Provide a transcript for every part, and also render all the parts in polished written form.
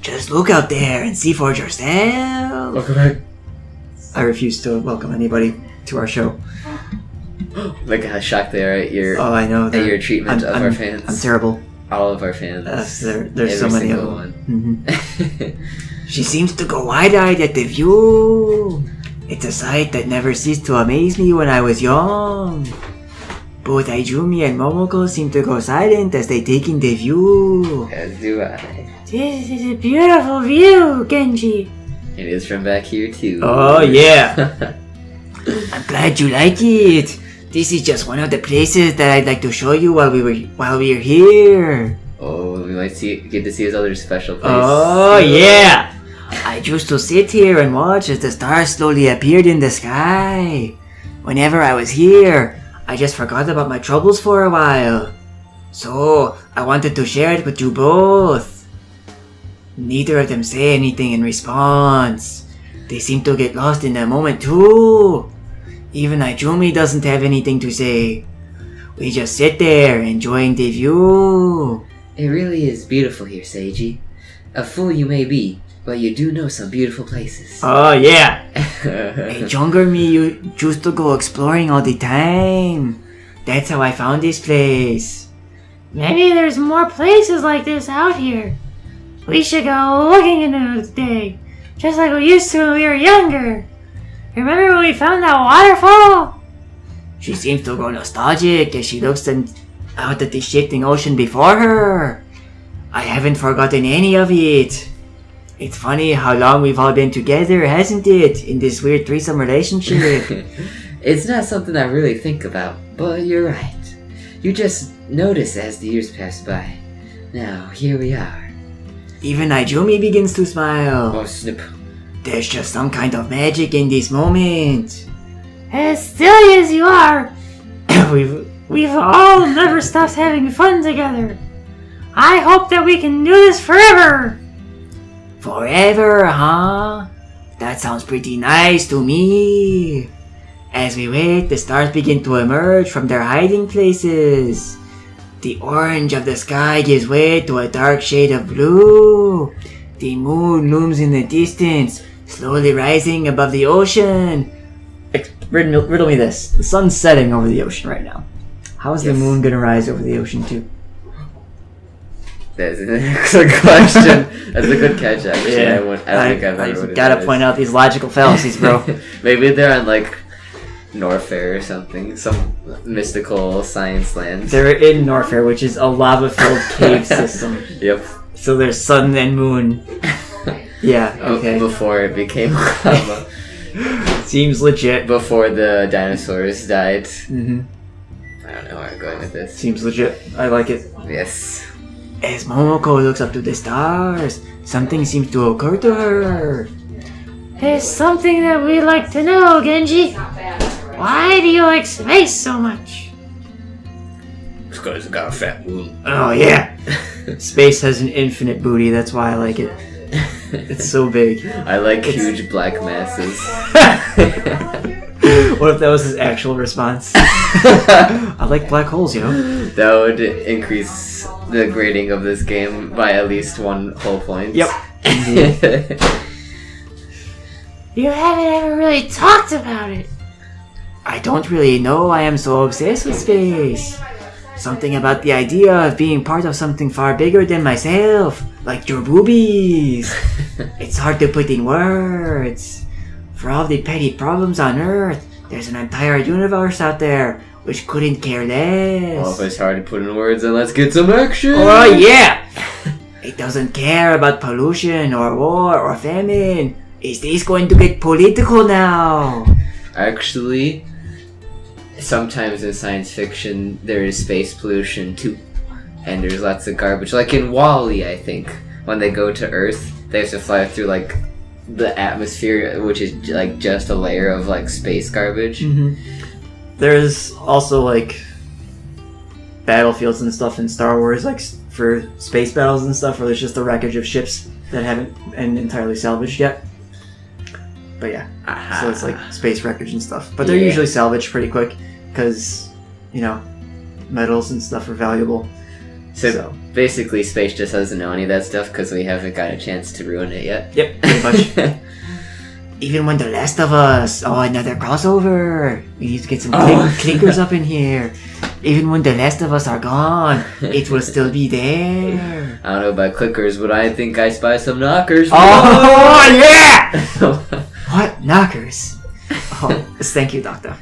Just look out there and see for yourself. Welcome back. I refuse to welcome anybody to our show. Look how shocked they are at your I know. at your treatment of our fans. I'm terrible. All of our fans. There's so many of them. One. Mm-hmm. She seems to go wide-eyed at the view. It's a sight that never ceased to amaze me when I was young. Both Aijumi and Momoko seem to go silent as they take in the view. As do I. This is a beautiful view, Genji. It is from back here too. Oh yeah. I'm glad you like it. This is just one of the places that I'd like to show you while we're here. Oh, we might get to see his other special place. Oh yeah. I used to sit here and watch as the stars slowly appeared in the sky. Whenever I was here, I just forgot about my troubles for a while. So, I wanted to share it with you both. Neither of them say anything in response. They seem to get lost in the moment too. Even Aijumi doesn't have anything to say. We just sit there, enjoying the view. It really is beautiful here, Seiji. A fool you may be, but you do know some beautiful places. Oh yeah. A younger me used to go exploring all the time. That's how I found this place. Maybe there's more places like this out here. We should go looking into it today, just like we used to when we were younger. Remember when we found that waterfall? She seems to go nostalgic as she looks out at the shifting ocean before her. I haven't forgotten any of it. It's funny how long we've all been together, hasn't it? In this weird threesome relationship. It's not something I really think about, but you're right. You just notice as the years pass by. Now, here we are. Even Aijumi begins to smile. Oh, snip. There's just some kind of magic in this moment. As silly as you are, we've all never stopped having fun together. I hope that we can do this forever. Forever, huh? That sounds pretty nice to me. As we wait, the stars begin to emerge from their hiding places. The orange of the sky gives way to a dark shade of blue. The moon looms in the distance, slowly rising above the ocean. Riddle me this. The sun's setting over the ocean right now. How is the moon gonna rise over the ocean too? That's an excellent question. That's a good catch, actually. Yeah. I don't think I've ever I gotta point out these logical fallacies, bro. Maybe they're on, like, Norfair or something. Some mystical science land. They're in Norfair, which is a lava-filled cave system. Yep. So there's sun and moon. Yeah, okay. Before it became lava. Seems legit. Before the dinosaurs died. Mm-hmm. I don't know where I'm going with this. Seems legit. I like it. Yes. As Momoko looks up to the stars, something seems to occur to her. There's something that we'd like to know, Genji. Why do you like space so much? It's because it's got a fat moon. Oh yeah. Space has an infinite booty, that's why I like it. It's so big. I like huge black masses. What if that was his actual response? I like black holes, you know? That would increase the grading of this game by at least 1 whole point. Yep. You haven't ever really talked about it. I don't really know why I'm so obsessed with space. Something about the idea of being part of something far bigger than myself, like your boobies. It's hard to put in words. For all the petty problems on Earth, there's an entire universe out there which couldn't care less. Well, if it's hard to put in words, then let's get some action! Oh yeah! It doesn't care about pollution or war or famine. Is this going to get political now? Actually, sometimes in science fiction, there is space pollution too. And there's lots of garbage. Like in WALL-E, I think. When they go to Earth, they have to fly through, like, the atmosphere, which is, like, just a layer of, like, space garbage. Mm-hmm. There's also, like, battlefields and stuff in Star Wars, like, for space battles and stuff, where there's just the wreckage of ships that haven't been entirely salvaged yet. But yeah, so it's like space wreckage and stuff. But they're usually salvaged pretty quick, because, you know, metals and stuff are valuable. So basically, space just doesn't know any of that stuff because we haven't got a chance to ruin it yet. Yep, pretty much. Even when The Last of Us, another crossover. We need to get some clickers up in here. Even when The Last of Us are gone, it will still be there. I don't know about clickers, but I think I spy some knockers. Oh, yeah! What? Knockers? Oh, thank you, Doctor.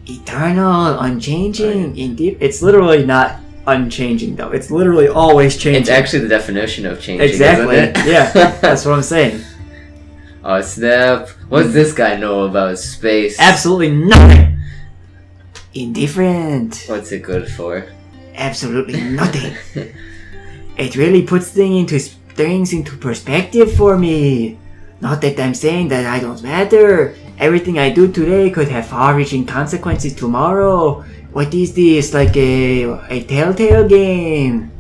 Eternal, unchanging, indeed. It's literally not unchanging, though. It's literally always changing. It's actually the definition of changing, exactly. isn't it? Yeah, that's what I'm saying. Oh, snap. What does this guy know about space? Absolutely nothing. Indifferent. What's it good for? Absolutely nothing. It really puts things into perspective for me. Not that I'm saying that I don't matter. Everything I do today could have far-reaching consequences tomorrow. What is this? Like a telltale game?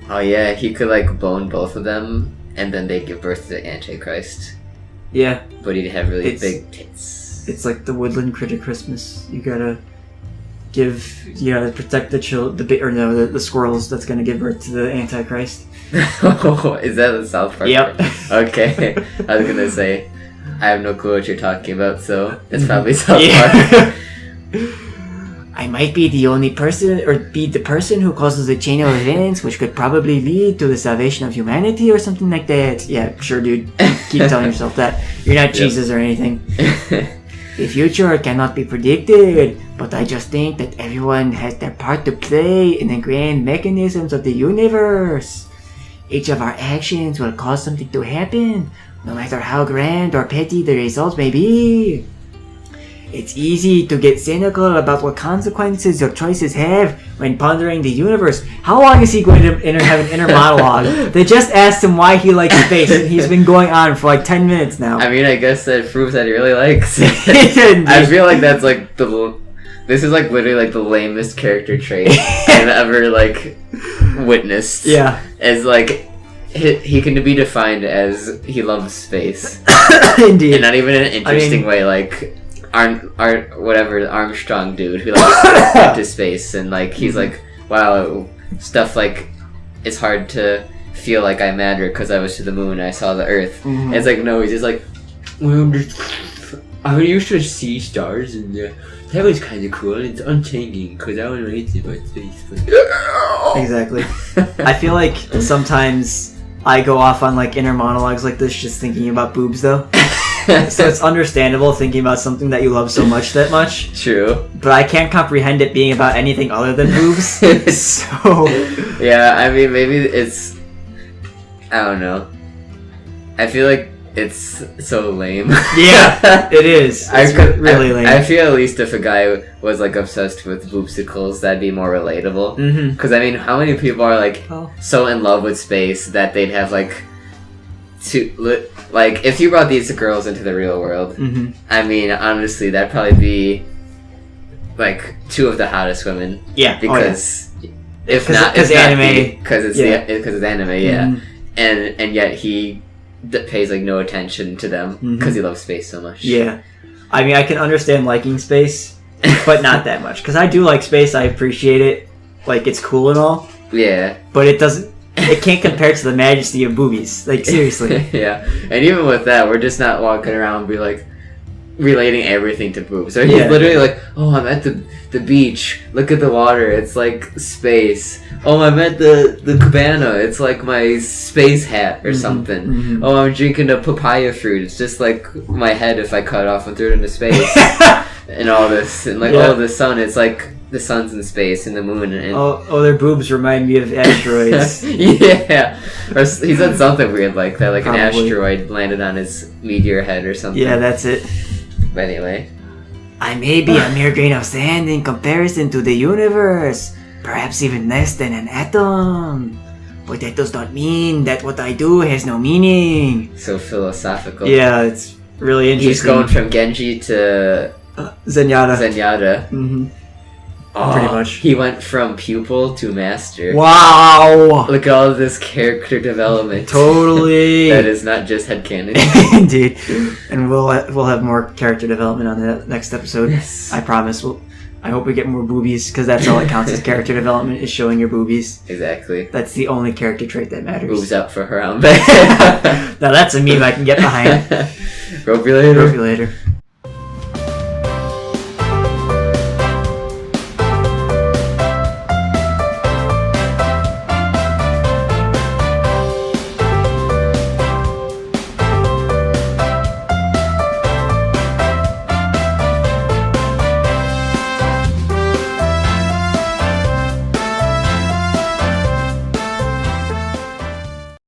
Oh yeah, he could like bone both of them, and then they give birth to the Antichrist. Yeah. But he'd have really big tits. It's like the woodland critter Christmas. You gotta protect the squirrels that's gonna give birth to the Antichrist. Is that the South Park? Yep. Okay. I was gonna say, I have no clue what you're talking about, so it's probably South Park. I might be the person who causes a chain of events which could probably lead to the salvation of humanity or something like that. Yeah, sure, dude. Keep telling yourself that. You're not Jesus or anything. The future cannot be predicted, but I just think that everyone has their part to play in the grand mechanisms of the universe. Each of our actions will cause something to happen, no matter how grand or petty the results may be. It's easy to get cynical about what consequences your choices have when pondering the universe. How long is he going to have an inner monologue? They just asked him why he likes space, and he's been going on for like 10 minutes now. I mean, I guess that proves that he really likes it. I feel like that's like this is like literally like the lamest character trait I've ever like witnessed. Yeah. As like he can be defined as he loves space. Indeed. And not even in an interesting way, like Armstrong dude who like went to space and like he's like, wow, stuff like it's hard to feel like I matter because I was to the moon and I saw the Earth. Mm-hmm. And it's like, no, he's just like, well, I used to see stars and that was kind of cool and it's unchanging because I don't know anything about space. But... Exactly. I feel like sometimes I go off on like inner monologues like this just thinking about boobs though. So it's understandable thinking about something that you love so much that much. True. But I can't comprehend it being about anything other than boobs. So... Yeah, I mean, maybe it's... I don't know. I feel like it's so lame. Yeah, it is. It's really lame. I feel at least if a guy was like obsessed with boobsicles, that'd be more relatable. Because I mean, how many people are like so in love with space that they'd have like... Like, if you brought these girls into the real world, I mean, honestly, that'd probably be, like, 2 of the hottest women. Yeah. Because, because it's anime, yeah. And yet he pays, like, no attention to them because he loves space so much. Yeah. I mean, I can understand liking space, but not that much. Because I do like space, I appreciate it. Like, it's cool and all. Yeah. But it can't compare to the majesty of boobies. Like, seriously. Yeah. And even with that, we're just not walking around and be like, relating everything to boobs. So he's literally like, oh, I'm at the beach. Look at the water. It's like space. Oh, I'm at the cabana. It's like my space hat or something. Oh, I'm drinking a papaya fruit. It's just like my head if I cut off and threw it into space. And all this. And like, oh, the sun. It's like... The sun's in space and the moon and their boobs remind me of asteroids. Yeah, or he said something weird like that, like probably. An asteroid landed on his meteor head or something. Yeah, that's it. But anyway, I may be a mere grain of sand in comparison to the universe, perhaps even less than an atom. But that does not mean that what I do has no meaning. So philosophical. Yeah, it's really interesting. He's going from Genji to Zenyatta. Oh, pretty much. He went from pupil to master. Wow! Look at all of this character development. Totally. That is not just headcanon. Indeed. And we'll have more character development on the next episode. Yes. I promise. I hope we get more boobies, because that's all that counts as character development, is showing your boobies. Exactly. That's the only character trait that matters. Boobs out for her own. Now that's a meme I can get behind. Rope you later. Rope you later.